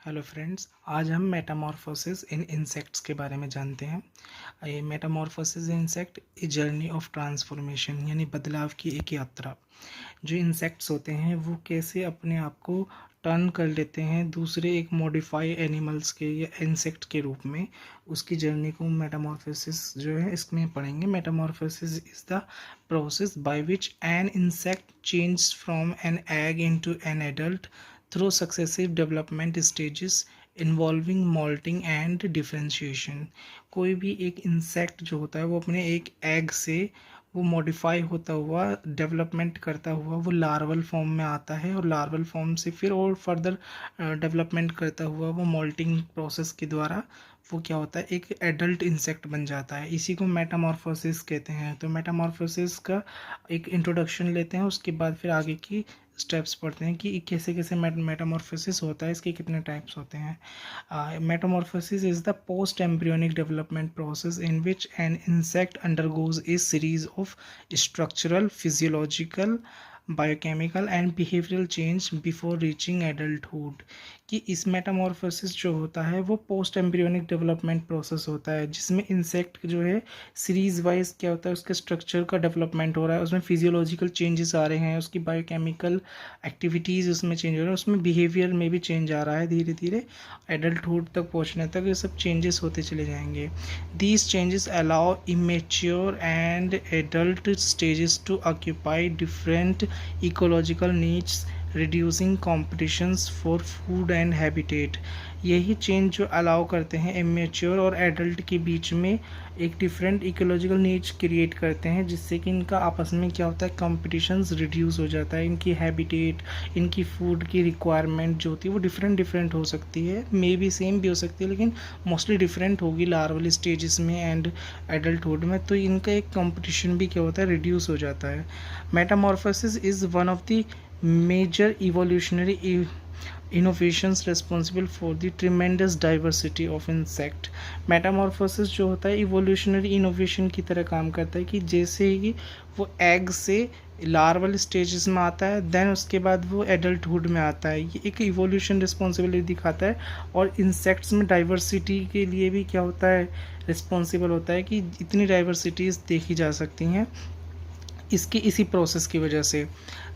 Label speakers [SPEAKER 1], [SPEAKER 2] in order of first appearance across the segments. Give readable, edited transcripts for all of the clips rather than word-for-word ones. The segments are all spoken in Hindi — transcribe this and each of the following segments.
[SPEAKER 1] हेलो फ्रेंड्स, आज हम मेटामॉर्फोसिस इन इंसेक्ट्स के बारे में जानते हैं। ये Metamorphosis in insect a journey of transformation यानी बदलाव की एक यात्रा। जो इंसेक्ट्स होते हैं वो कैसे अपने आप को टर्न कर लेते हैं दूसरे एक मॉडिफाई एनिमल्स के या इंसेक्ट के रूप में, उसकी जर्नी को मेटामॉर्फोसिस जो है इसमें पढ़ेंगे। Metamorphosis is the process by which an insect change from an egg into an adult through successive development stages involving molting and differentiation। कोई भी एक इंसेक्ट जो होता है वो अपने एक एग से वो मॉडिफाई होता हुआ डेवलपमेंट करता हुआ वो लार्वल फॉर्म में आता है, और लार्वल फॉर्म से फिर और फर्दर डेवलपमेंट करता हुआ वो मोल्टिंग प्रोसेस के द्वारा वो क्या होता है एक एडल्ट इंसेक्ट बन जाता है। इसी को मेटामॉर्फोसिस कहते हैं। तो मेटामॉर्फोसिस का एक इंट्रोडक्शन लेते हैं, उसके बाद फिर आगे की स्टेप्स पढ़ते हैं कि कैसे कैसे मेटामॉर्फोसिस होता है, इसके कितने टाइप्स होते हैं। Metamorphosis is the post embryonic development process in which an insect undergoes A series of structural, physiological, biochemical and behavioural change before reaching adulthood. कि इस मेटामॉर्फोसिस जो होता है वो पोस्ट एम्ब्रियोनिक डेवलपमेंट प्रोसेस होता है, जिसमें इंसेक्ट जो है सीरीज वाइज क्या होता है उसके स्ट्रक्चर का डेवलपमेंट हो रहा है, उसमें फिजियोलॉजिकल चेंजेस आ रहे हैं, उसकी बायोकेमिकल एक्टिविटीज़ उसमें चेंज हो रहा है, उसमें बिहेवियर में भी चेंज आ रहा है। धीरे धीरे एडल्टहुड तक पहुंचने तक ये सब चेंजेस होते चले जाएंगे। These changes allow immature and adult stages to occupy different ecological needs, reducing competitions for food and habitat. यही चेंज जो अलाउ करते हैं इमेच्योर और एडल्ट के बीच में एक डिफरेंट इकोलॉजिकल नीड्स क्रिएट करते हैं, जिससे कि इनका आपस में क्या होता है कॉम्पिटिशन्स रिड्यूस हो जाता है। इनकी हैबिटेट, इनकी फूड की रिक्वायरमेंट जो होती है वो डिफरेंट हो सकती है, मे बी सेम भी हो सकती है लेकिन मोस्टली डिफरेंट होगी लार्वल स्टेजेस में एंड एडल्टहुड में। तो इनका एक कॉम्पिटिशन भी क्या होता है रिड्यूस हो जाता है। Metamorphosis is one of the major evolutionary innovations responsible for the tremendous diversity of insect। Metamorphosis जो होता है इवोल्यूशनरी इनोवेशन की तरह काम करता है कि जैसे ही वो एग से लार्वल स्टेजेस में आता है देन उसके बाद वो एडल्टहुड में आता है, ये एक इवोल्यूशन रिस्पॉन्सिबिलिटी दिखाता है। और इंसेक्ट्स में डाइवर्सिटी के लिए भी क्या होता है रिस्पॉन्सिबल होता है कि इतनी डाइवर्सिटीज़ देखी जा सकती हैं इसकी इसी प्रोसेस की वजह से।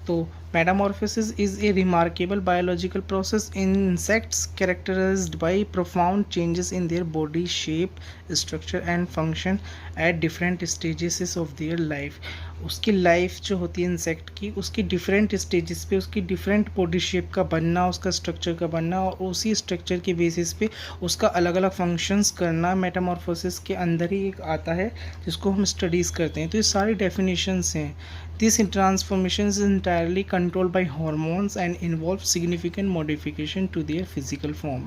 [SPEAKER 1] तो metamorphosis is a remarkable biological process in insects characterised by profound changes in their body shape, structure and function at different stages of their life. उसकी लाइफ जो होती है इंसेक्ट की, उसकी डिफरेंट स्टेजेस पे उसकी डिफरेंट बॉडी शेप का बनना, उसका स्ट्रक्चर का बनना और उसी स्ट्रक्चर के बेसिस पे उसका अलग अलग फंक्शंस करना मेटामॉर्फोसिस के अंदर ही एक आता है जिसको हम स्टडीज़ करते हैं। तो ये सारी डेफिनेशंस हैं। This transformation is entirely controlled by hormones and involve significant modification to their physical form।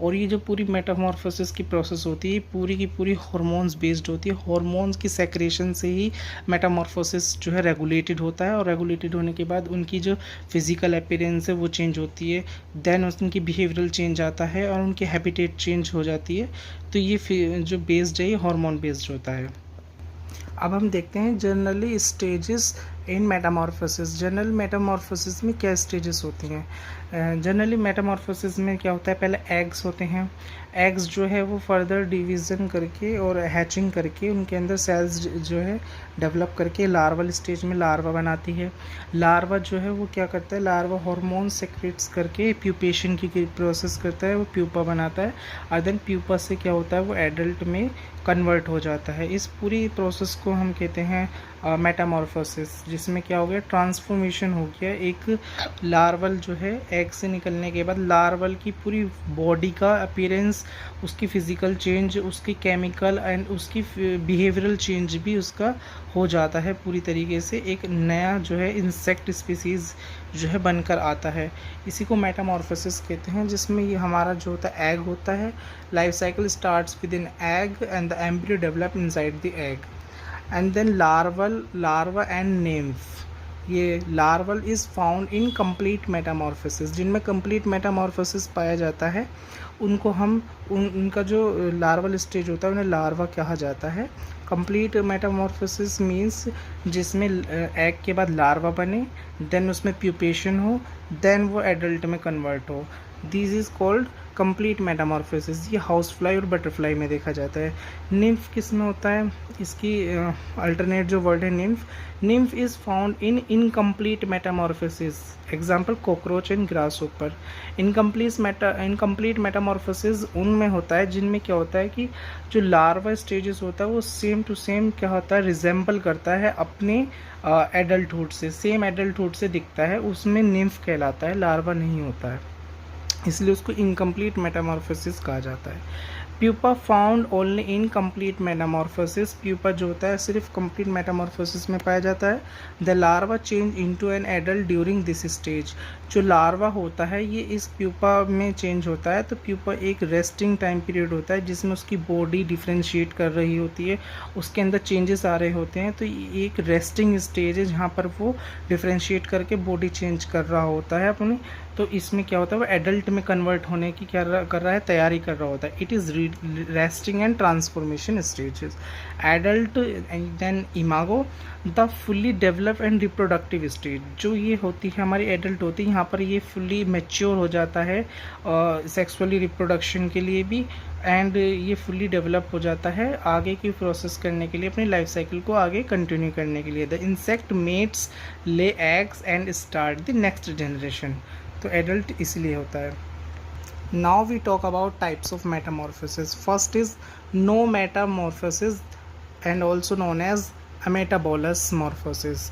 [SPEAKER 1] और ये जो पूरी मेटामॉर्फोसिस की प्रोसेस होती है पूरी की पूरी हार्मोन्स बेस्ड होती है। हार्मोन्स की सेक्रेशन से ही मेटामॉर्फोसिस जो है रेगुलेटेड होता है, और रेगुलेटेड होने के बाद उनकी जो फिजिकल अपीयरेंस है वो चेंज होती है, देन उनकी बिहेवियरल चेंज आता है और उनकी हैबिटेट चेंज हो जाती है। तो ये जो बेस्ड है ये हार्मोन बेस्ड होता है। अब हम देखते हैं generally stages in Metamorphosis. General Metamorphosis में क्या स्टेजेस होती हैं? जनरली मेटामॉर्फोसिस में क्या होता है, पहले एग्स होते हैं। एग्स जो है वो फर्दर डिवीज़न करके और हैचिंग करके उनके अंदर सेल्स जो है डेवलप करके लार्वल स्टेज में लार्वा बनाती है। लार्वा जो है वो क्या करता है, लार्वा हार्मोन सेक्रेट्स करके प्यूपेशन की प्रोसेस करता है, वो प्यूपा बनाता है, और देन प्यूपा से क्या होता है वो एडल्ट में कन्वर्ट हो जाता है। इस पूरी प्रोसेस को हम कहते हैं मेटामॉर्फोसिस, जिसमें क्या हो गया ट्रांसफॉर्मेशन हो गया। एक लार्वल जो है एग से निकलने के बाद लार्वल की पूरी बॉडी का अपीयरेंस, उसकी फिजिकल चेंज, उसकी केमिकल एंड उसकी बिहेवियरल चेंज भी उसका हो जाता है पूरी तरीके से। एक नया जो है इंसेक्ट स्पीसीज़ जो है बनकर आता है, इसी को मेटामॉर्फोसिस कहते हैं। जिसमें ये हमारा जो होता है एग होता है, life cycle starts with in egg and the embryo develop inside the egg and then larva and nymph। ये larval is found in complete Metamorphosis. जिनमें कंप्लीट मेटामॉर्फोसिस पाया जाता है उनको हम उनका जो लार्वल स्टेज होता है उन्हें लार्वा कहा जाता है। कंप्लीट मेटामॉर्फोसिस मीन्स जिसमें एग के बाद लार्वा बने, देन उसमें प्यूपेशन हो, देन वो एडल्ट में कन्वर्ट हो। This is called complete metamorphosis ये हाउस फ्लाई और बटरफ्लाई में देखा जाता है। निम्फ किस में होता है, इसकी अल्टरनेट जो वर्ड है nymph is found in incomplete metamorphosis, example cockroach and grasshopper. Incomplete metamorphosis उनमें होता है जिनमें क्या होता है कि जो लार्वा स्टेजेस होता है वो सेम टू सेम क्या होता है, रिजेंबल करता है अपने एडल्टहुड से, सेम एडल्टहुड से दिखता है, उसमें निम्फ कहलाता है, लार्वा नहीं होता है, इसलिए उसको इनकम्प्लीट मेटामॉर्फोसिस कहा जाता है। Pupa found only in complete Metamorphosis, pupa जो होता है सिर्फ कंप्लीट मेटामॉर्फोसिस में पाया जाता है। The larva change into an adult during this stage, जो लार्वा होता है ये इस प्यूपा में चेंज होता है। तो प्यूपा एक रेस्टिंग टाइम पीरियड होता है जिसमें उसकी बॉडी डिफ्रेंशिएट कर रही होती है, उसके अंदर चेंजेस आ रहे होते हैं, तो ये एक रेस्टिंग स्टेज है जहाँ पर वो डिफ्रेंशिएट करके बॉडी चेंज कर रहा होता है अपनी। तो इसमें क्या होता है, वो एडल्ट में कन्वर्ट होने की क्या कर रहा है, तैयारी कर रहा होता है। It is resting and transformation stages. Adult then imago, the fully develop and reproductive stage, जो ये होती है हमारी एडल्ट होती है, यहाँ पर ये फुल्ली मैच्योर हो जाता है सेक्सुअली रिप्रोडक्शन के लिए भी, एंड ये फुल्ली डेवलप हो जाता है आगे की प्रोसेस करने के लिए, अपनी लाइफ साइकिल को आगे कंटिन्यू करने के लिए। The insect mates lay eggs and start the next generation, तो एडल्ट इसलिए होता है। Now we talk about types of metamorphosis. First is no metamorphosis and also known as ametabolous morphosis.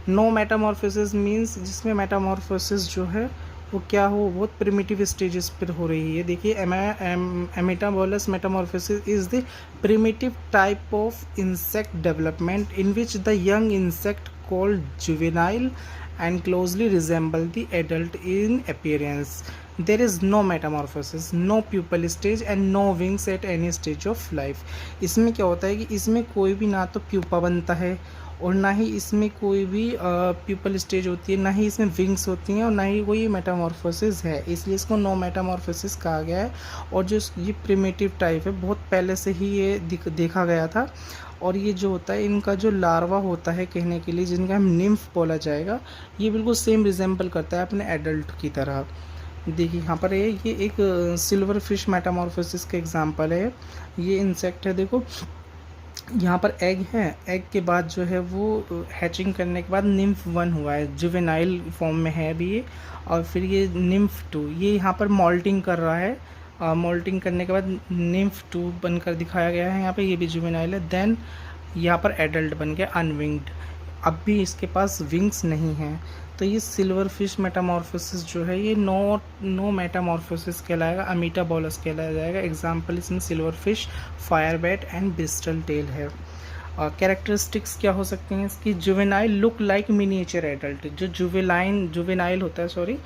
[SPEAKER 1] No metamorphosis means जिसमें मेटामॉर्फोसिस जो है वो क्या हो, बहुत प्रिमिटिव स्टेजेस पर हो रही है। देखिए ametabolous metamorphosis is the primitive type of insect development in which the young insect called juvenile and closely resemble the adult in appearance. There is no metamorphosis, no pupal stage and no wings at any stage of life. इसमें क्या होता है कि इसमें कोई भी ना तो प्यूपा बनता है और ना ही इसमें कोई भी प्यूपल स्टेज होती है, ना ही इसमें विंग्स होती हैं और ना ही कोई मेटामॉर्फोसिस है, इसलिए इसको नो मेटामॉर्फोसिस कहा गया है। और जो ये प्रिमिटिव टाइप है बहुत पहले से ही ये देखा गया था। और ये जो होता है इनका जो लार्वा होता है कहने के लिए, जिनका हम निम्फ बोला जाएगा, ये बिल्कुल सेम रिजेंबल करता है अपने एडल्ट की तरह। देखिए यहाँ पर ये एक सिल्वर फिश मेटामॉर्फोसिस का एग्जांपल है। ये इंसेक्ट है, देखो यहाँ पर एग है, एग के बाद जो है वो हैचिंग करने के बाद निम्फ 1 हुआ है, जुवेनाइल फॉर्म में है अभी ये, और फिर ये निम्फ 2 ये यहाँ पर मॉल्टिंग कर रहा है। मोल्टिंग करने के बाद निम्फ 2 बनकर दिखाया गया है यहाँ पे, ये भी जुवेनाइल है। देन यहाँ पर एडल्ट बन गया अनविंग्ड, अब भी इसके पास विंग्स नहीं हैं। तो ये सिल्वर फिश मेटामॉर्फोसिस जो है ये नो मेटामॉर्फोसिस कहलाएगा, अमीटाबोलस कहलाया जाएगा। एग्जाम्पल इसमें silver fish, firebrat and bristletail है। कैरेक्टरिस्टिक्स क्या हो सकती हैं इसकी, juvenile look like miniature adult, जो जुवेनाइल होता है सॉरी,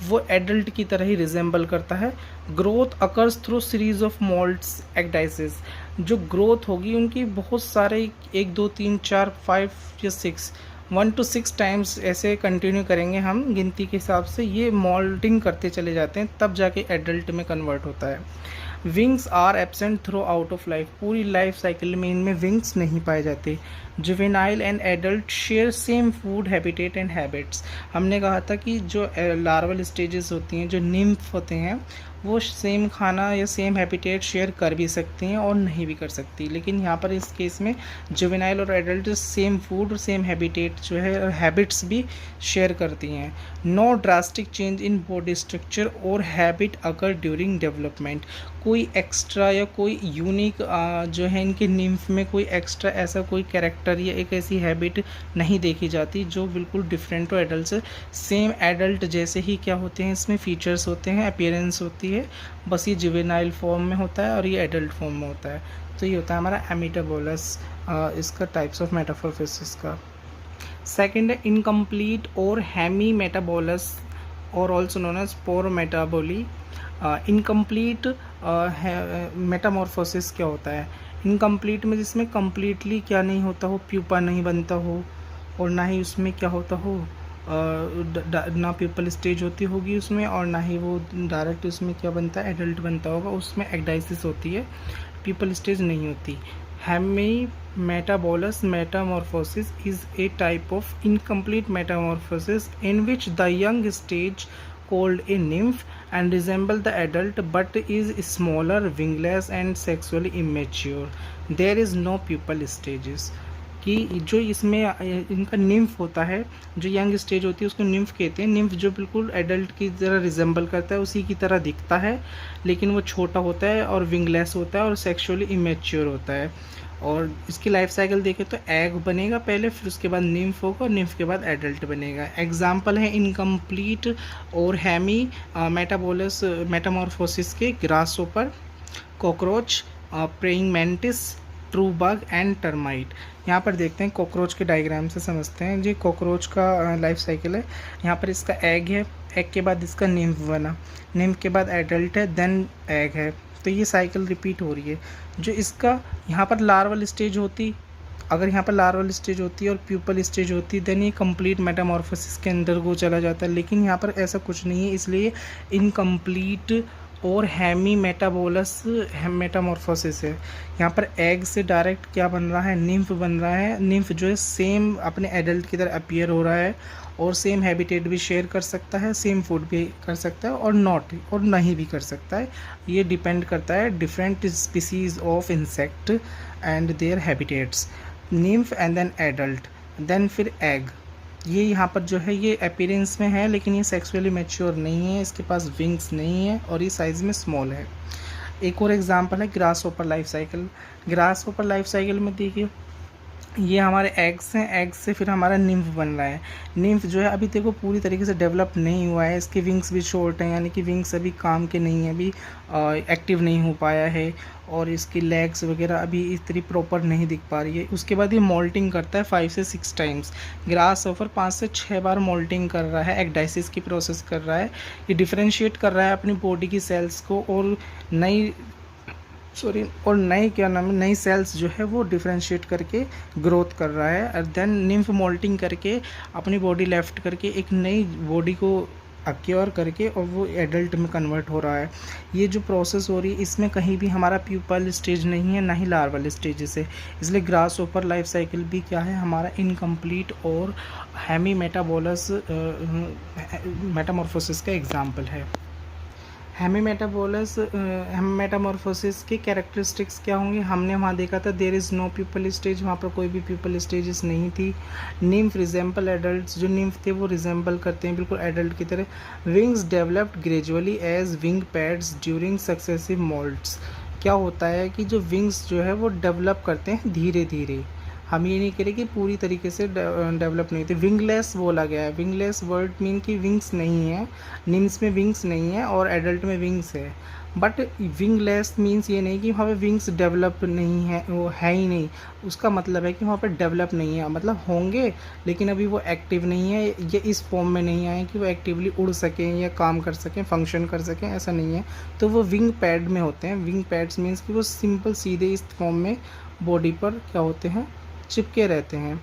[SPEAKER 1] वो एडल्ट की तरह ही रिजेंबल करता है। Growth occurs through series of moulds ecdysis, जो ग्रोथ होगी उनकी बहुत सारे 1 2 3 4 5 या 6 1 to 6 टाइम्स ऐसे कंटिन्यू करेंगे हम गिनती के हिसाब से, ये मोल्टिंग करते चले जाते हैं तब जाके एडल्ट में कन्वर्ट होता है। Wings are absent throughout of life, पूरी लाइफ साइकिल में इनमें विंग्स नहीं पाए जाते। Juvenile and adult share same food habitat and habits, हमने कहा था कि जो लार्वल स्टेजेस होती हैं, जो निम्फ होते हैं, वो सेम खाना या सेम हैबिटेट शेयर कर भी सकती हैं और नहीं भी कर सकती, लेकिन यहाँ पर इस केस में जुवेनाइल और एडल्ट सेम फूड और सेम हैबिटेट जो है और हैबिट्स भी शेयर करती हैं। No drastic change in body structure और हैबिट अकर ड्यूरिंग डेवलपमेंट, कोई एक्स्ट्रा या कोई यूनिक जो है इनके निम्फ में कोई एक्स्ट्रा ऐसा कोई कैरेक्टर या एक ऐसी हैबिट नहीं देखी जाती जो बिल्कुल डिफरेंट हो एडल्ट से। सेम एडल्ट जैसे ही क्या होते हैं इसमें फीचर्स होते हैं, अपीयरेंस होती है, बस ये जुवेनाइल फॉर्म में होता है और ये एडल्ट फॉर्म में होता है। तो ये होता है हमारा अमीटाबोलस, इसका टाइप्स ऑफ मेटामॉर्फोसिस का। सेकेंड है इनकम्प्लीट और हेमी मेटाबोलस और also known as sporometaboly. Incomplete metamorphosis क्या होता है, इनकम्प्लीट में जिसमें कम्प्लीटली क्या नहीं होता हो, प्यूपा नहीं बनता हो और ना ही उसमें क्या होता हो, ना प्यूपल स्टेज होती होगी उसमें और ना ही वो डायरेक्ट उसमें क्या बनता है, एडल्ट बनता होगा, उसमें एक्डाइसिस होती है, प्यूपल स्टेज नहीं होती। Hemimetabolous metamorphosis is a type of incomplete metamorphosis in which the young stage called a nymph and resemble the adult but is smaller, wingless and sexually immature. There is no pupal stages. कि जो इसमें इनका निम्फ होता है, जो यंग स्टेज होती है उसको निम्फ कहते हैं। निम्फ जो बिल्कुल एडल्ट की तरह रिजेंबल करता है, उसी की तरह दिखता है, लेकिन वो छोटा होता है और विंगलेस होता है और सेक्सुअली इमेच्योर होता है। और इसकी लाइफ साइकिल देखें तो एग बनेगा पहले, फिर उसके बाद निम्फ होगा और निम्फ के बाद एडल्ट बनेगा। एग्जाम्पल है इनकम्प्लीट और हैमी मेटाबोलस मेटामॉर्फोसिस के grasshopper, cockroach, praying mantis, true bug and termite. यहाँ पर देखते हैं कॉकरोच के डायग्राम से समझते हैं। जी कॉकरोच का लाइफ साइकिल है। यहाँ पर इसका एग है, एग के बाद इसका निम्फ बना, निम्फ के बाद एडल्ट है, देन एग है। तो ये साइकिल रिपीट हो रही है। जो इसका यहाँ पर लार्वल स्टेज होती, अगर यहाँ पर लार्वल स्टेज होती है और प्यूपल स्टेज होती है, देन ये कंप्लीट मेटामॉर्फोसिस के अंदर वो चला जाता है। लेकिन यहाँ पर ऐसा कुछ नहीं है, इसलिए इनकम्प्लीट और हैमी मेटाबोलस मेटामॉर्फोसिस है। यहाँ पर एग से डायरेक्ट क्या बन रहा है, निम्फ बन रहा है। निम्फ जो है सेम अपने एडल्ट की तरह अपीयर हो रहा है और सेम हैबिटेट भी शेयर कर सकता है, सेम फूड भी कर सकता है और नहीं भी कर सकता है। ये डिपेंड करता है different species of insect and their habitats. Nymph and then adult, then फिर एग। ये यहाँ पर जो है ये अपीयरेंस में है, लेकिन ये सेक्सुअली मैच्योर नहीं है, इसके पास विंग्स नहीं है और ये साइज़ में स्मॉल है। एक और एग्जांपल है grasshopper life cycle. Grasshopper life cycle में देखिए ये हमारे एग्स हैं, एग्स से फिर हमारा निम्फ बन रहा है। निम्फ जो है अभी देखो पूरी तरीके से डेवलप नहीं हुआ है, इसके विंग्स भी शॉर्ट हैं, यानी कि विंग्स अभी काम के नहीं हैं, अभी एक्टिव नहीं हो पाया है और इसकी लेग्स वगैरह अभी इतनी प्रॉपर नहीं दिख पा रही है। उसके बाद ये मोल्टिंग करता है 5 से 6 टाइम्स। ग्रासहोपर 5 से 6 बार मोल्टिंग कर रहा है, एगडाइसिस की प्रोसेस कर रहा है। ये डिफ्रेंशिएट कर रहा है अपनी बॉडी की सेल्स को और नई सेल्स जो है वो डिफ्रेंशिएट करके ग्रोथ कर रहा है। और देन निम्फ मोल्टिंग करके अपनी बॉडी लेफ्ट करके एक नई बॉडी को अक्योर करके और वो एडल्ट में कन्वर्ट हो रहा है। ये जो प्रोसेस हो रही है इसमें कहीं भी हमारा प्यूपल स्टेज नहीं है, ना ही लार्वल स्टेजेस है। इसलिए ग्रासहोपर लाइफ साइकिल भी क्या है, हमारा इनकम्प्लीट और हैमी मेटाबोलस मेटामॉर्फोसिस का एग्जाम्पल है। हेमी मेटामॉर्फोसिस के कैरेक्टरिस्टिक्स क्या होंगे, हमने वहाँ देखा था there is no pupal stage, वहाँ पर कोई भी प्यूपल स्टेजेस नहीं थी। निम्फ रिजेंबल एडल्ट्स, जो निम्फ थे वो रिजेंबल करते हैं बिल्कुल एडल्ट की तरह। Wings developed gradually as wing pads during successive moults. क्या होता है कि जो विंग्स जो है वो डेवलप करते हैं धीरे धीरे, हम ये नहीं कह रहे कि पूरी तरीके से डेवलप नहीं होती। विंगलेस बोला गया है, विंगलेस वर्ड मीन कि विंग्स नहीं है, निम्स में विंग्स नहीं है और एडल्ट में विंग्स है। बट विंगलेस मीन्स ये नहीं कि वहाँ पे विंग्स डेवलप नहीं है, वो है ही नहीं। उसका मतलब है कि वहाँ पे डेवलप नहीं है, मतलब होंगे लेकिन अभी वो एक्टिव नहीं है, ये इस फॉर्म में नहीं आए कि वो एक्टिवली उड़ सकें या काम कर सकें, फंक्शन कर सकें, ऐसा नहीं है। तो वो विंग पैड में होते हैं। विंग पैड्स मीन्स कि वो सिंपल सीधे इस फॉर्म में बॉडी पर क्या होते हैं, चिपके रहते हैं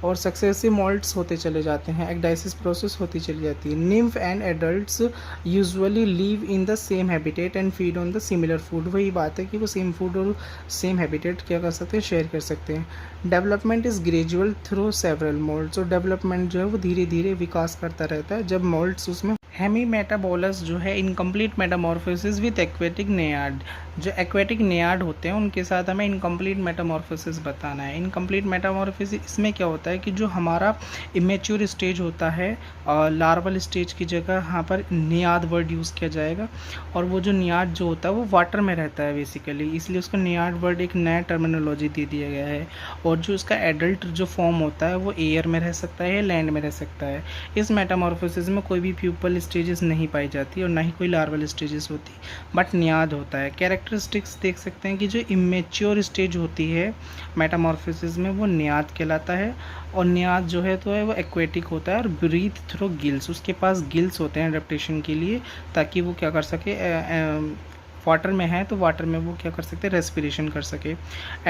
[SPEAKER 1] और सक्सेसिव मोल्ट्स होते चले जाते हैं, एगडाइसिस प्रोसेस होती चली जाती है। Nymph and adults usually live in the same habitat and feed on the similar food. वही बात है कि वो सेम फूड और सेम हैबिटेट क्या कर सकते हैं, शेयर कर सकते हैं। Development is gradual through several moults, और डेवलपमेंट जो है वो धीरे धीरे विकास करता रहता है जब मोल्ट्स उसमें। हेमी मेटाबोलस जो है इनकम्प्लीट मेटामॉर्फोसिस विद एक्वेटिक नेयार्ड, जो एक्वेटिक नेयार्ड होते हैं उनके साथ हमें इनकम्प्लीट मेटामॉर्फोसिस बताना है। इनकम्प्लीट मेटामॉर्फोसिस इसमें क्या होता है कि जो हमारा इमेच्योर स्टेज होता है, लार्वल स्टेज की जगह यहाँ पर नियाद वर्ड यूज़ किया जाएगा, और वो जो नियाद जो होता है वो वाटर में रहता है बेसिकली, इसलिए उसको नियाद वर्ड एक नया टर्मिनोलॉजी दे दिया गया है। और जो उसका एडल्ट जो फॉर्म होता है वो एयर में रह सकता है या लैंड में रह सकता है। इस मेटामॉर्फोसिस में कोई भी प्यूपल स्टेजेस नहीं पाई जाती और ना ही कोई लार्वल स्टेजेस होती, बट नियाद होता है। कैरेक्टरिस्टिक्स देख सकते हैं कि जो इमेच्योर स्टेज होती है मेटामॉर्फोसिस में वो नियाद कहलाता है, और नियाद जो है तो है वो एक्वेटिक होता है और ब्रीथ थ्रू गिल्स, उसके पास गिल्स होते हैं एडेप्टेशन के लिए, ताकि वो क्या कर सके, वाटर में है तो वाटर में वो क्या कर सकते हैं, रेस्पिरेशन कर सके।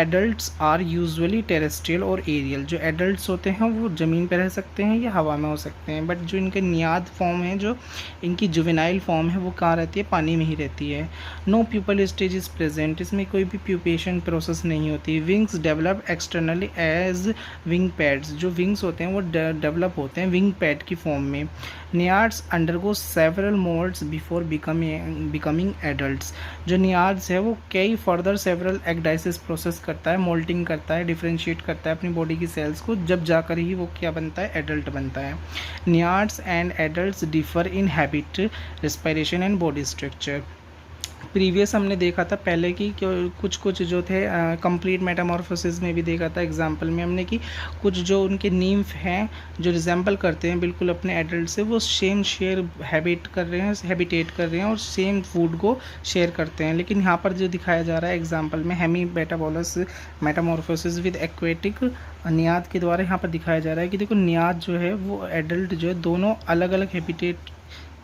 [SPEAKER 1] एडल्ट्स आर यूजुअली टेरेस्ट्रियल और एरियल। जो एडल्ट्स होते हैं वो ज़मीन पर रह सकते हैं या हवा में हो सकते हैं, बट जो इनके नियाद फॉर्म है, जो इनकी जुवेनाइल फॉर्म है, वो कहाँ रहती है, पानी में ही रहती है। No pupal stage is present, इसमें कोई भी प्यूपेशन प्रोसेस नहीं होती। Wings develop externally as wing pads, जो विंग्स होते हैं वो डेवलप होते हैं विंग पैड की फॉर्म में। Naiads undergo several moults before becoming adults. जो नियार्ड्स है वो कई फर्दर सेवरल एगडाइसिस प्रोसेस करता है, मोल्टिंग करता है, डिफ्रेंशिएट करता है अपनी बॉडी की सेल्स को, जब जाकर ही वो क्या बनता है, एडल्ट बनता है। Naiads and adults differ in habit, respiration and body structure. Previous हमने देखा था पहले कि कुछ जो थे कंप्लीट मेटामॉर्फोसिस में भी देखा था, एग्जांपल में हमने कि कुछ जो उनके नीम्फ हैं जो रिजेंबल करते हैं बिल्कुल अपने एडल्ट से, वो सेम शेयर हैबिटेट कर रहे हैं और सेम फूड को शेयर करते हैं। लेकिन यहाँ पर जो दिखाया जा रहा है एग्जाम्पल में hemimetabolous metamorphosis with aquatic naiad के द्वारा यहाँ पर दिखाया जा रहा है कि देखो नियाद जो है वो एडल्ट जो है दोनों अलग अलग हैबिटेट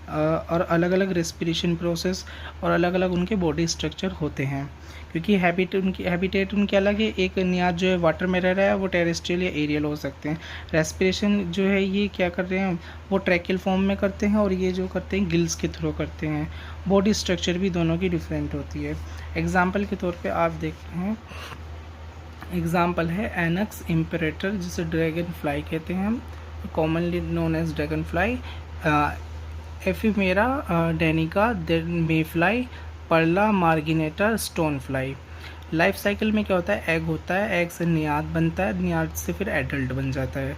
[SPEAKER 1] और अलग अलग रेस्पिरेशन प्रोसेस और अलग अलग उनके बॉडी स्ट्रक्चर होते हैं, क्योंकि हैबिटेट उनके अलग है। एक नियाद जो है वाटर में रह रहा है वो टेरेस्ट्रियल या एरियल हो सकते हैं। रेस्पिरेशन जो है ये क्या कर रहे हैं, वो ट्रैकियल फॉर्म में करते हैं और ये जो करते हैं गिल्स के थ्रू करते हैं। बॉडी स्ट्रक्चर भी दोनों की डिफरेंट होती है। एग्जाम्पल के तौर पर आप देखते हैं, एग्जाम्पल है एनक्स इम्परेटर, जिसे ड्रैगन फ्लाई कहते हैं हम, commonly known as dragonfly. Ephemera danica, mayfly, Perla marginata, stonefly. Life cycle में क्या होता है, एग होता है, एग से नियाद बनता है, नियाद से फिर एडल्ट बन जाता है।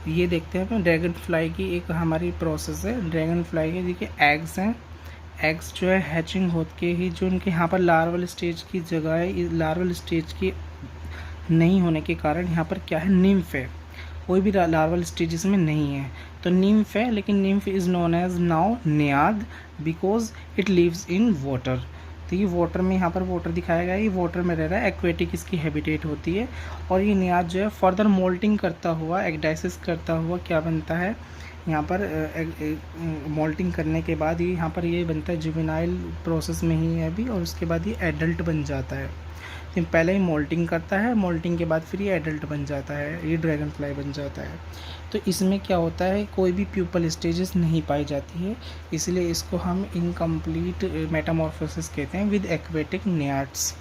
[SPEAKER 1] ये देखते हैं ड्रैगन फ्लाई की एक हमारी प्रोसेस है। ड्रैगन फ्लाई के देखिए एग्स हैं, एग्स जो है हैचिंग होते के ही जो उनके यहाँ पर लार्वल स्टेज की जगह है, लार्वल स्टेज की नहीं होने के कारण यहाँ पर क्या है, निम्फ है, कोई भी लार्वल स्टेजेस में नहीं है तो निम्फ है। लेकिन nymph is known as now naiad because it lives in water. तो ये वाटर में, यहाँ पर वाटर दिखाया गया है, ये वाटर में रह रहा है, एक्वेटिक इसकी हैबिटेट होती है। और ये नियाद जो है फर्दर मोल्टिंग करता हुआ, एगडाइसिस करता हुआ क्या बनता है, यहाँ पर मोल्टिंग करने के बाद ये यहाँ पर ये बनता है, जुवेनाइल प्रोसेस में ही है अभी, और उसके बाद ये एडल्ट बन जाता है। तो पहले ही मोल्टिंग करता है, मोल्टिंग के बाद फिर ये एडल्ट बन जाता है, ये ड्रैगन फ्लाई बन जाता है। तो इसमें क्या होता है, कोई भी प्यूपल स्टेजेस नहीं पाई जाती है, इसलिए इसको हम इनकम्प्लीट मेटामॉर्फोसिस कहते हैं विद एक्वेटिक नियाड्स।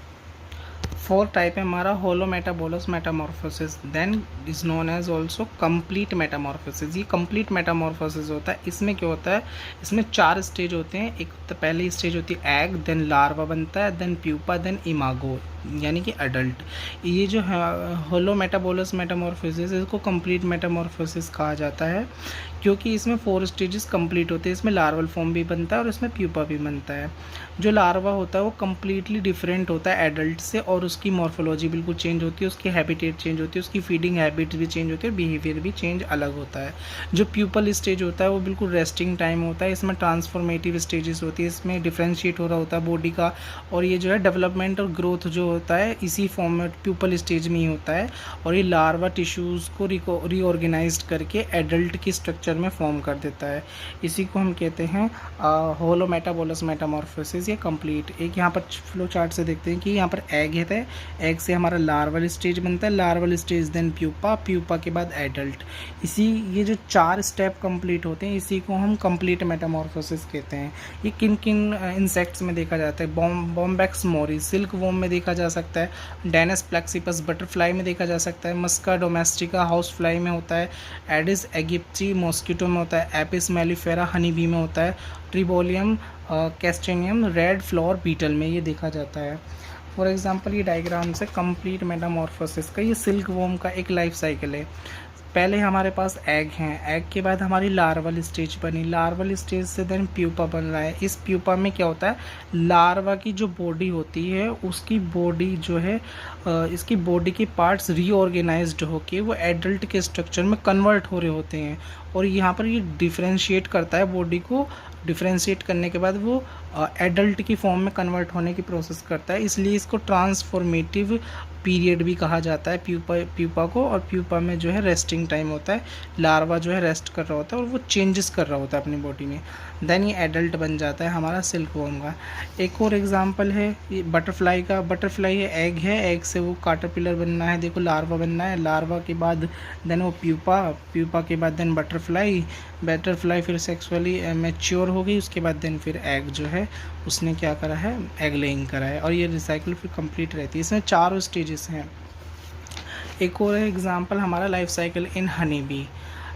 [SPEAKER 1] 4 टाइप है हमारा, holometabolous metamorphosis, then is known as also complete metamorphosis. ये कंप्लीट मेटामॉर्फोसिस होता है। इसमें क्या होता है, इसमें 4 स्टेज होते हैं। एक तो पहली स्टेज होती है एग, देन लार्वा बनता है, देन प्यूपा, देन इमागो यानी कि अडल्ट। ये जो है होलो मेटाबोलस मेटामॉर्फोसिस, इसको कंप्लीट मेटामॉर्फोसिस कहा जाता है क्योंकि इसमें 4 स्टेजेस कंप्लीट होते हैं। इसमें लार्वल फॉर्म भी बनता है और इसमें प्यूपा भी बनता है। जो लार्वा होता है वो कम्प्लीटली डिफरेंट होता है एडल्ट से, और उसकी मॉर्फोलॉजी बिल्कुल चेंज होती है, उसकी हैबिटेट चेंज होती है, उसकी फीडिंग हैबिट्स भी चेंज होती है, बिहेवियर भी चेंज अलग होता है। जो प्यूपल स्टेज होता है वो बिल्कुल रेस्टिंग टाइम होता है, इसमें ट्रांसफॉर्मेटिव स्टेजेस होती है, इसमें डिफ्रेंशिएट हो रहा होता है बॉडी का, और ये जो है डेवलपमेंट और ग्रोथ जो होता है इसी फॉर्म में प्यूपल स्टेज में ही होता है। और ये लार्वा टिश्यूज़ को रीऑर्गेनाइज्ड करके एडल्ट की स्ट्रक्चर में फॉर्म कर देता है। इसी को हम कहते हैं होलो मेटाबोलस मेटामॉर्फोसिस या कंप्लीट। एक यहाँ पर फ्लो चार्ट से देखते हैं कि यहाँ पर एग है, एग से हमारा लार्वल स्टेज बनता है, larval stage then pupa, pupa के बाद एडल्ट। ये जो 4 स्टेप कंप्लीट होते हैं इसी को हम कंप्लीट मेटामॉर्फोसिस कहते हैं। ये किन किन इंसेक्ट्स में देखा जाता है, बॉम्बैक्स मोरी सिल्क वॉर्म में देखा जा सकता है, डेनस प्लेक्सिपस बटरफ्लाई में देखा जा सकता है, मस्का डोमेस्टिका हाउस फ्लाई में होता है, एडिस एगिप्टी मॉस्किटो में होता है, एपिस मेलिफेरा हनी बी में होता है, ट्रिबोलियम कैस्टेनियम रेड फ्लोर बीटल में ये देखा जाता है। फॉर एग्जांपल ये डायग्राम से कंप्लीट मेटामॉर्फोसिस का, ये सिल्क वॉर्म का एक लाइफ साइकिल है। पहले हमारे पास एग हैं, एग के बाद हमारी लार्वल स्टेज बनी, लार्वल स्टेज से देन प्यूपा बन रहा है। इस प्यूपा में क्या होता है, लार्वा की जो बॉडी होती है उसकी बॉडी जो है इसकी बॉडी के पार्ट्स रीऑर्गेनाइज्ड होके वो एडल्ट के स्ट्रक्चर में कन्वर्ट हो रहे होते हैं, और यहाँ पर ये डिफ्रेंशिएट करता है बॉडी को। डिफ्रेंशिएट करने के बाद वो एडल्ट की फॉर्म में कन्वर्ट होने की प्रोसेस करता है, इसलिए इसको ट्रांसफॉर्मेटिव पीरियड भी कहा जाता है प्यूपा को। और प्यूपा में जो है रेस्टिंग टाइम होता है, लार्वा जो है रेस्ट कर रहा होता है और वो चेंजेस कर रहा होता है अपनी बॉडी में, देन ये एडल्ट बन जाता है हमारा सिल्कवॉर्म का। एक और एग्जांपल है ये बटरफ्लाई का। बटरफ्लाई एग है, एग से वो कैटरपिलर बनना है, देखो लार्वा बनना है, लार्वा के बाद देन वो प्यूपा के बाद देन बटरफ्लाई फिर सेक्सुअली मैच्योर हो गई, उसके बाद देन फिर एग जो है उसने क्या करा है, एग लेइंग करा है, और ये रिसाइकिल फिर कंप्लीट रहती है। इसमें 4 स्टेजेस हैं। एक और एग्जांपल हमारा life cycle in honey bee.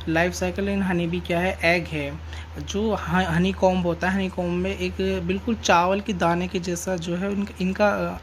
[SPEAKER 1] Life cycle in honey bee क्या है, एग है जो हनी कॉम्ब होता है, हनी कॉम्ब में एक बिल्कुल चावल के दाने के जैसा जो है इनका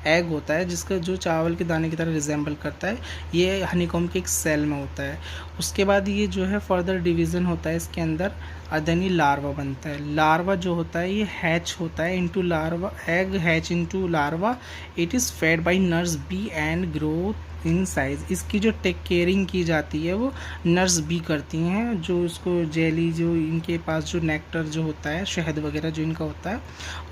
[SPEAKER 1] एग होता है, जिसका जो चावल के दाने की तरह रिजेंबल करता है, ये हनीकॉम्ब के एक सेल में होता है। उसके बाद ये जो है फर्दर डिवीज़न होता है इसके अंदर, देन ये लार्वा बनता है। लार्वा जो होता है ये हैच होता है into larva, egg hatch into larva, it is fed by nurse bee and growth in size. इसकी जो टेक केयरिंग की जाती है वो नर्स बी करती हैं, जो उसको जेली जो इनके पास जो नेक्टर जो होता है, शहद वगैरह जो इनका होता है,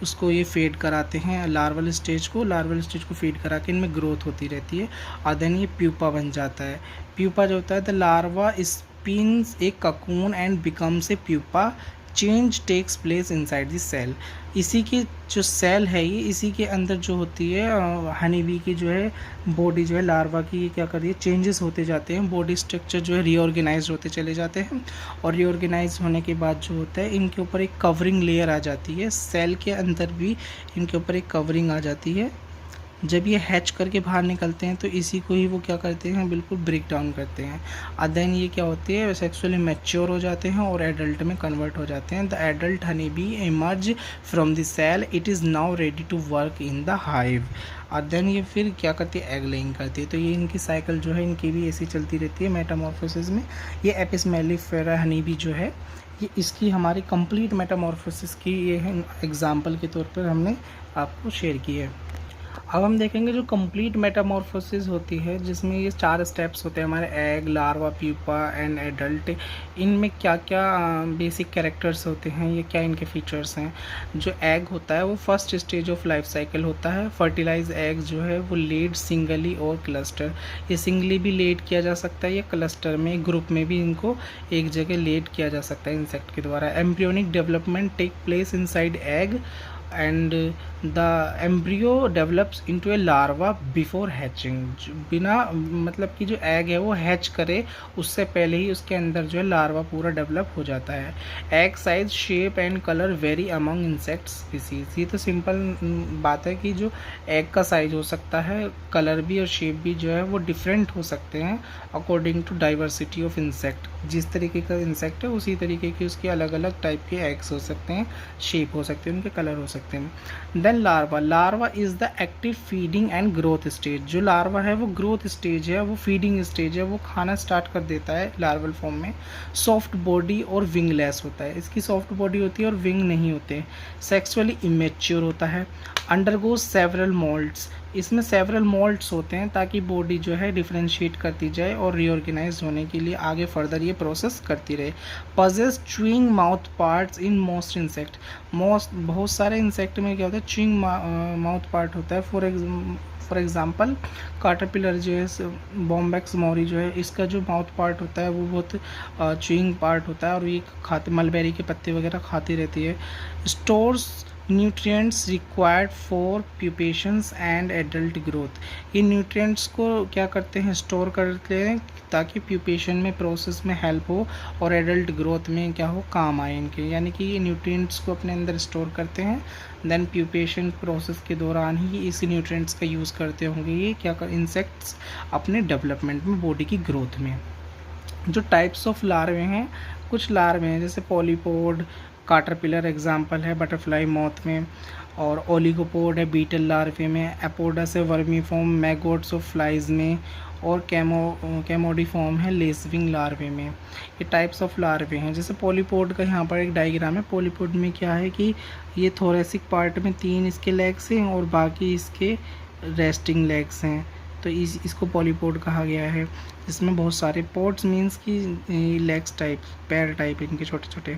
[SPEAKER 1] उसको ये फेड कराते हैं लार्वल स्टेज को फीड करा के इनमें ग्रोथ होती रहती है, और देन ये प्यूपा बन जाता है। प्यूपा जो होता है, the larva spins a cocoon and becomes a pupa, change takes place inside the cell. इसी की जो सेल है ये, इसी के अंदर जो होती है हनी बी की जो है बॉडी जो है लार्वा की, ये क्या कर रही है, चेंजेस होते जाते हैं, बॉडी स्ट्रक्चर जो है रीऑर्गेनाइज होते चले जाते हैं, और रीऑर्गेनाइज होने के बाद जो होता है इनके ऊपर एक कवरिंग लेयर आ जाती है, सेल के अंदर भी इनके ऊपर एक कवरिंग आ जाती है। जब ये हैच करके बाहर निकलते हैं तो इसी को ही वो क्या करते हैं, बिल्कुल ब्रेक डाउन करते हैं, और देन ये क्या होती है, सेक्सुअली मैच्योर हो जाते हैं और एडल्ट में कन्वर्ट हो जाते हैं। The adult honey bee emerge from the cell, it is now ready to work in the hive, और देन ये फिर क्या करती है, एग लेइंग करती है। तो ये इनकी साइकिल जो है इनकी भी ऐसी चलती रहती है मेटामॉर्फोसिस में। ये एपिस मेलिफेरा हनी बी जो है ये इसकी हमारी कंप्लीट मेटामॉर्फोसिस की ये एग्जाम्पल के तौर पर हमने आपको शेयर की है। अब हम देखेंगे जो कंप्लीट मेटामॉर्फोसिस होती है, जिसमें ये 4 स्टेप्स होते हैं हमारे, egg, larva, pupa and adult. इनमें क्या क्या बेसिक कैरेक्टर्स होते हैं, ये क्या इनके फीचर्स हैं। जो एग होता है वो first stage of life cycle होता है। फर्टिलाइज एग जो है वो लेड सिंगली और क्लस्टर, ये सिंगली भी लेड किया जा सकता है या क्लस्टर में, ग्रुप में भी इनको एक जगह लेड किया जा सकता है इंसेक्ट के द्वारा। Embryonic development take place inside egg and the embryo develops into a larva before hatching. बिना मतलब कि जो एग है वो हैच करे उससे पहले ही उसके अंदर जो है लार्वा पूरा डेवलप हो जाता है। Egg size, shape and colour very among insect species. ये तो सिंपल बात है कि जो एग का साइज हो सकता है, कलर भी और शेप भी जो है वो डिफरेंट हो सकते हैं according to diversity of insect. जिस तरीके का इंसेक्ट है उसी तरीके की उसके अलग अलग टाइप के एग्स हो सकते हैं, शेप हो सकते हैं, उनके कलर हो सकते हैं। Then larva is the active feeding and growth stage. जो लार्वा है वो ग्रोथ स्टेज है, वो फीडिंग स्टेज है, वो खाना स्टार्ट कर देता है लार्वल फॉर्म में। सॉफ्ट बॉडी और विंगलेस होता है, इसकी सॉफ्ट बॉडी होती है और विंग नहीं होते। सेक्सुअली इमेच्योर होता है। अंडरगोज सेवरल मोल्ड्स, इसमें सेवरल मोल्ड्स होते हैं ताकि बॉडी जो है डिफ्रेंशिएट करती जाए और रीऑर्गेनाइज होने के लिए आगे फर्दर ये प्रोसेस करती रहे। Possess chewing mouth parts in most insect, बहुत सारे इंसेक्ट में क्या होता है, च्यूइंग माउथ पार्ट होता है। फॉर एग्जांपल कैटरपिलर जो है, बॉम्बैक्स मौरी जो है, इसका जो माउथ पार्ट होता है वो बहुत च्यूइंग पार्ट होता है और ये खाते मलबेरी के पत्ते वगैरह खाती रहती है। Stores nutrients required for pupations and adult growth, ये न्यूट्रिएंट्स को क्या करते हैं, स्टोर करते हैं ताकि प्यूपेशन में प्रोसेस में हेल्प हो और एडल्ट ग्रोथ में क्या हो, काम आए इनके। यानी कि ये न्यूट्रिएंट्स को अपने अंदर स्टोर करते हैं, देन प्यूपेशन प्रोसेस के दौरान ही इस न्यूट्रिएंट्स का यूज़ करते होंगे ये क्या कर इंसेक्ट्स अपने डेवलपमेंट में, बॉडी की ग्रोथ में। जो टाइप्स ऑफ लार्वे हैं, कुछ लार्वे हैं जैसे पॉलीपोड, कैटरपिलर एग्जाम्पल है बटरफ्लाई मॉथ में, और ओलिगोपोड है बीटल लार्वे में, एपोडस है वर्मीफॉर्म मैगोट्स ऑफ फ्लाइज में, और कैमोडिफॉर्म है लेसविंग लार्वे में। ये टाइप्स ऑफ लार्वे हैं। जैसे पॉलीपोड का यहाँ पर एक डायग्राम है। पॉलीपोड में क्या है कि ये थोरेसिक पार्ट में 3 इसके लेग्स हैं और बाकी इसके रेस्टिंग लेग्स हैं, तो इसको पॉलीपोड कहा गया है। इसमें बहुत सारे पोड्स मीन्स की लेग्स टाइप, पैर टाइप इनके छोटे छोटे।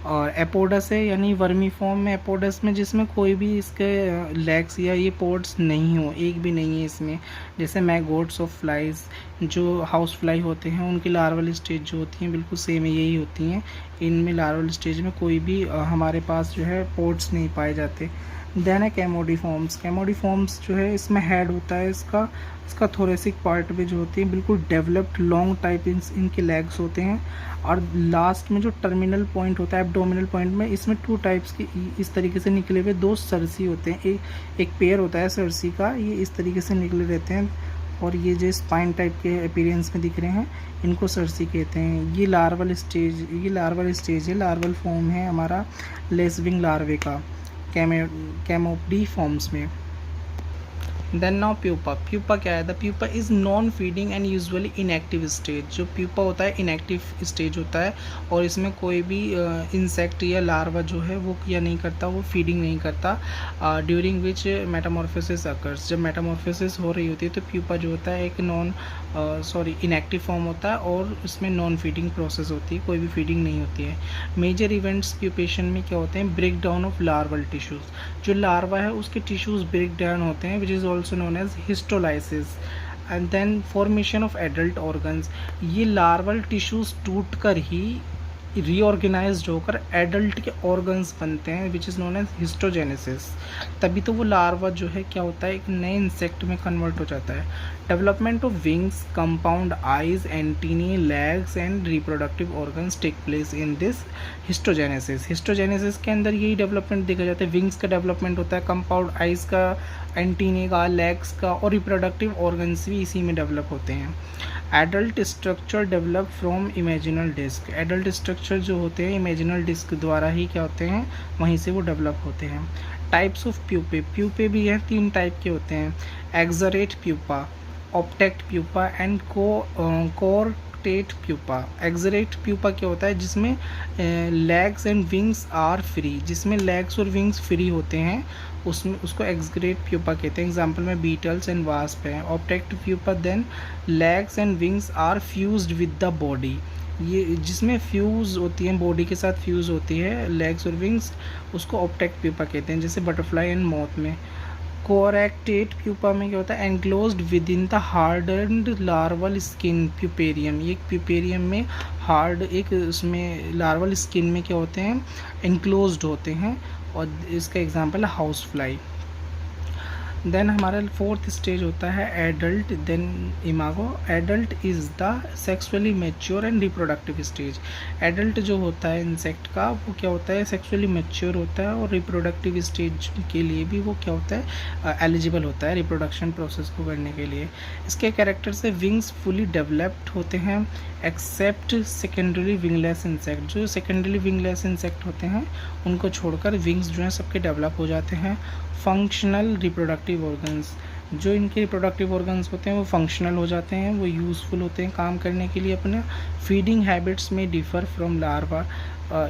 [SPEAKER 1] और एपोडस है यानी वर्मी फॉर्म में एपोडस में, जिसमें कोई भी इसके लेग्स या ये पोर्ट्स नहीं हो, एक भी नहीं है इसमें। जैसे मैगोट्स ऑफ फ्लाइज, जो हाउस फ्लाई होते हैं उनकी लार्वल स्टेज जो होती हैं बिल्कुल सेम यही होती हैं। इनमें लार्वल स्टेज में कोई भी हमारे पास जो है पोर्ट्स नहीं पाए जाते। देन है कैमोडिफॉर्म्स। कैमोडिफॉर्म्स जो है इसमें हेड होता है इसका थोरेसिक पार्ट में जो होती है बिल्कुल डेवलप्ड लॉन्ग टाइप इनके लेग्स होते हैं। और लास्ट में जो टर्मिनल पॉइंट होता है एब्डोमिनल पॉइंट में, इसमें 2 टाइप्स के इस तरीके से निकले हुए 2 सरसी होते हैं। एक पेयर होता है सरसी का, ये इस तरीके से निकले रहते हैं। और ये जो स्पाइन टाइप के अपीयरेंस में दिख रहे हैं इनको सरसी कहते हैं। ये लार्वल स्टेज है, लार्वल फॉर्म है हमारा लेसविंग लार्वे का कैमोडी फॉर्म्स में। Then now pupa. प्यूपा क्या है? The pupa is non feeding and usually inactive stage. जो प्यूपा होता है इनएक्टिव स्टेज होता है और इसमें कोई भी इंसेक्ट या लार्वा जो है वो क्या नहीं करता, वो फीडिंग नहीं करता। ड्यूरिंग विच मेटामॉर्फोसिस अकर्स, जब मेटामॉर्फोसिस हो रही होती है तो प्यूपा जो होता है एक इनएक्टिव फॉर्म होता है और इसमें नॉन फीडिंग प्रोसेस होती है, कोई भी फीडिंग नहीं होती है। मेजर इवेंट्स प्यूपेशन में क्या होते हैं? Break down of larval tissues. जो लार्वा है उसके टिश्यूज़ ब्रेक डाउन होते हैं which is also known as histolysis. And then formation of adult organs. ये लार्वल टिश्यूज़ टूट कर ही रीऑर्गेनाइज्ड होकर एडल्ट के ऑर्गन्स बनते हैं which is known as histogenesis. तभी तो वो लार्वा जो है क्या होता है, एक नए इंसेक्ट में कन्वर्ट हो जाता है। Development of wings, compound eyes, antennae, legs and reproductive organs take place in this histogenesis. Histogenesis के अंदर यही डेवलपमेंट देखा जाता है। विंग्स का डेवलपमेंट होता है, कंपाउंड आइज का, एंटीने का, लेग्स का और रिप्रोडक्टिव ऑर्गन्स भी इसी में डेवलप होते हैं। Adult structure develop from imaginal disc. Adult structure जो होते हैं इमेजिनल डिस्क द्वारा ही क्या होते हैं, वहीं से वो डेवलप होते हैं। Types of प्यूपे। प्यूपे भी हैं, 3 टाइप के होते हैं। Exarate pupa, obtect pupa and coarctate pupa. Exarate pupa क्या होता है? जिसमें legs and wings are free, जिसमें लेग्स और विंग्स फ्री होते हैं उसको एक्सग्रेट प्यूपा कहते हैं। एग्जाम्पल में बीटल्स एंड वास्प हैं। Obtect pupa then legs and wings are fused with the body. ये जिसमें फ्यूज़ होती है, बॉडी के साथ फ्यूज़ होती है लेग्स और विंग्स, उसको ऑप्टेक्ट प्यूपा कहते हैं, जैसे बटरफ्लाई एंड मॉथ में। कोरेक्टेट प्यूपा में क्या होता है? Enclosed within the hardened larval skin puparium. ये प्यूपेरियम में हार्ड एक उसमें लार्वल स्किन में क्या होते हैं, एंक्लोज्ड होते हैं। और इसका एग्जांपल है हाउस फ्लाई। देन हमारा 4th स्टेज होता है adult, then imago. Adult is the sexually mature and reproductive stage. Adult जो होता है इंसेक्ट का वो क्या होता है, सेक्सुअली मैच्योर होता है और रिप्रोडक्टिव स्टेज के लिए भी वो क्या होता है, एलिजिबल होता है रिप्रोडक्शन प्रोसेस को करने के लिए। इसके कैरेक्टर से विंग्स फुली डेवलप्ड होते हैं एक्सेप्ट सेकेंडरी विंगलेस इंसेक्ट। जो सेकेंडरी विंगलेस इंसेक्ट होते हैं उनको छोड़कर विंग्स जो हैं सबके डेवलप हो जाते हैं। Functional reproductive organs. जो इनके रिप्रोडक्टिव ऑर्गन्स होते हैं वो फंक्शनल हो जाते हैं, वो यूज़फुल होते हैं काम करने के लिए अपने। फीडिंग हैबिट्स में डिफ़र फ्रॉम लार्वा।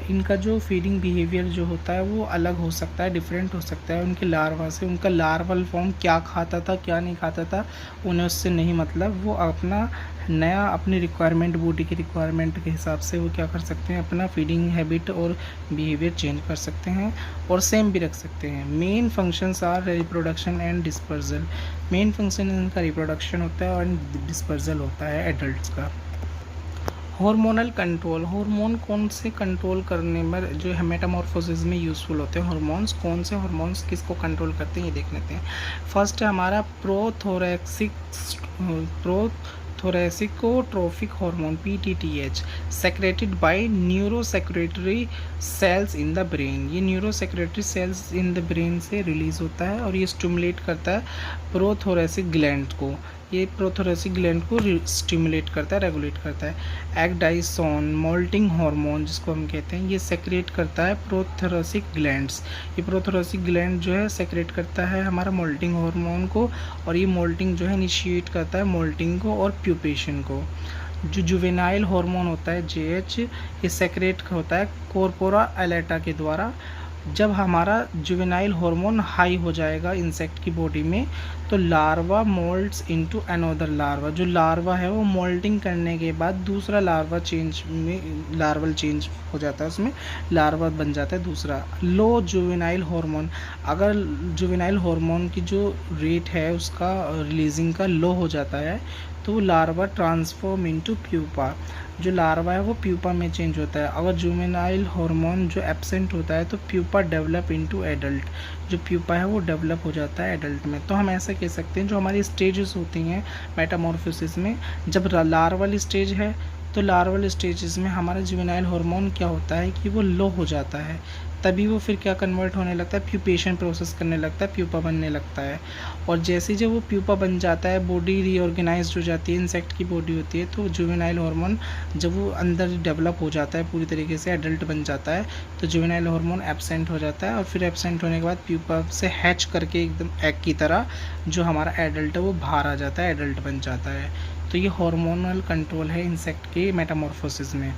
[SPEAKER 1] इनका जो फीडिंग बिहेवियर जो होता है वो अलग हो सकता है, डिफरेंट हो सकता है उनके लार्वा से। उनका लार्वल फॉर्म क्या खाता था क्या नहीं खाता था उन्हें उससे नहीं मतलब, वो अपना नया अपनी रिक्वायरमेंट, बॉडी की रिक्वायरमेंट के हिसाब से वो क्या कर सकते हैं, अपना फीडिंग हैबिट और बिहेवियर चेंज कर सकते हैं और सेम भी रख सकते हैं। Main functions are reproduction and dispersal. Main function इनका रिप्रोडक्शन होता है और डिस्पर्जल होता है एडल्ट्स का। Hormonal control. हार्मोन कौन से कंट्रोल करने में जो है मेटामॉर्फोसिस में यूज़फुल होते हैं हार्मोन्स, कौन से हार्मोन्स किसको कंट्रोल करते हैं ये देख लेते हैं। फर्स्ट है हमारा prothoracicotropic hormone PTTH, secreted by neurosecretory cells in the brain. ये neurosecretory cells in the brain से रिलीज़ होता है और ये स्टिमुलेट करता है प्रोथोरेसिक ग्लैंड को। ये प्रोथोरेसिक ग्लैंड को स्टिमुलेट करता है, रेगुलेट करता है। एक्डाइसोन मोल्टिंग हार्मोन जिसको हम कहते हैं, ये सेक्रेट करता है प्रोथोरेसिक ग्लैंड्स। ये प्रोथोरेसिक ग्लैंड जो है सेक्रेट करता है हमारा मोल्टिंग हार्मोन को और ये मोल्टिंग जो है इनिशिएट करता है मोल्टिंग को और प्यूपेशन को। जो जुवेनाइल हार्मोन होता है JH, ये सेक्रेट होता है कॉर्पोरा एलेटा के द्वारा जब हमारा जुवेनाइल हार्मोन हाई हो जाएगा इंसेक्ट की बॉडी में, तो larva moulds into another larva. जो लार्वा है वो मोल्डिंग करने के बाद दूसरा लार्वा चेंज में लार्वल चेंज हो जाता है, उसमें लार्वा बन जाता है दूसरा। लो जुवेनाइल हार्मोन, अगर जुवेनाइल हार्मोन की जो रेट है उसका रिलीजिंग का लो हो जाता है, तो लार्वा ट्रांसफॉर्म इनटू प्यूपा। जो लार्वा है वो प्यूपा में चेंज होता है। अगर जुवेनाइल हार्मोन जो एब्सेंट होता है तो प्यूपा डेवलप इनटू एडल्ट। जो प्यूपा है वो डेवलप हो जाता है एडल्ट में। तो हम ऐसे कह सकते हैं जो हमारी स्टेजेस होती हैं मेटामॉर्फोसिस में, जब लार्वल स्टेज है तो लार्वल स्टेजेस में हमारा जुवेनाइल हार्मोन क्या होता है कि वो लो हो जाता है, तभी वो फिर क्या कन्वर्ट होने लगता है, प्यूपेशन प्रोसेस करने लगता है, प्यूपा बनने लगता है। और जैसे जब वो प्यूपा बन जाता है, बॉडी रीऑर्गेनाइज्ड हो जाती है, इंसेक्ट की बॉडी होती है, तो जुवेनाइल हार्मोन जब वो अंदर डेवलप हो जाता है पूरी तरीके से, एडल्ट बन जाता है, तो जुवेनाइल हार्मोन एब्सेंट हो जाता है। और फिर एब्सेंट होने के बाद प्यूपा से हैच करके एकदम एग की तरह जो हमारा एडल्ट है वो बाहर आ जाता है, एडल्ट बन जाता है। तो ये हार्मोनल कंट्रोल है इंसेक्ट के मेटामॉर्फोसिस में।